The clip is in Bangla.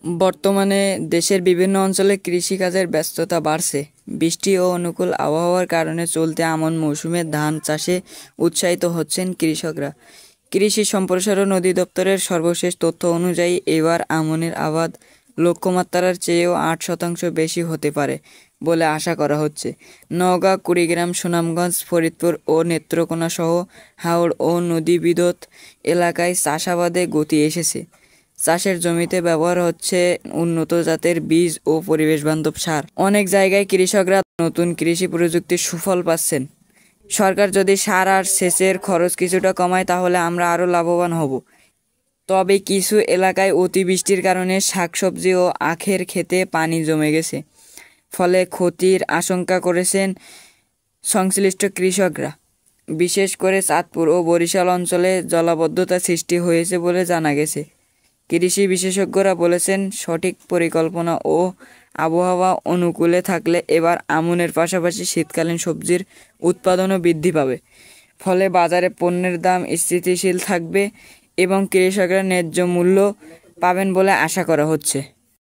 বর্তমানে দেশের বিভিন্ন অঞ্চলে কৃষিকাজের ব্যস্ততা বাড়ছে। বৃষ্টি ও অনুকূল আবহাওয়ার কারণে চলতি আমন মৌসুমে ধান চাষে উৎসাহিত হচ্ছেন কৃষকরা। কৃষি সম্প্রসারণ অধিদপ্তরের সর্বশেষ তথ্য অনুযায়ী এবার আমনের আবাদ লক্ষ্যমাত্রার চেয়েও 8% বেশি হতে পারে বলে আশা করা হচ্ছে। নওগাঁ, কুড়িগ্রাম, সুনামগঞ্জ, ফরিদপুর ও নেত্রকোনা সহ হাওড় ও নদীবিদ্যুৎ এলাকায় চাষাবাদে গতি এসেছে। চাষের জমিতে ব্যবহার হচ্ছে উন্নত জাতের বীজ ও পরিবেশবান্ধব সার। অনেক জায়গায় কৃষকরা নতুন কৃষি প্রযুক্তির সুফল পাচ্ছেন। সরকার যদি সার আর সেচের খরচ কিছুটা কমায় তাহলে আমরা আরও লাভবান হব। তবে কিছু এলাকায় অতিবৃষ্টির কারণে শাকসবজি ও আখের ক্ষেতে পানি জমে গেছে, ফলে ক্ষতির আশঙ্কা করেছেন সংশ্লিষ্ট কৃষকরা। বিশেষ করে চাঁদপুর ও বরিশাল অঞ্চলে জলাবদ্ধতা সৃষ্টি হয়েছে বলে জানা গেছে। কৃষি বিশেষজ্ঞরা বলেছেন, সঠিক পরিকল্পনা ও আবহাওয়া অনুকূলে থাকলে এবার আমনের পাশাপাশি শীতকালীন সবজির উৎপাদনও বৃদ্ধি পাবে। ফলে বাজারে পণ্যের দাম স্থিতিশীল থাকবে এবং কৃষকরা ন্যায্য মূল্য পাবেন বলে আশা করা হচ্ছে।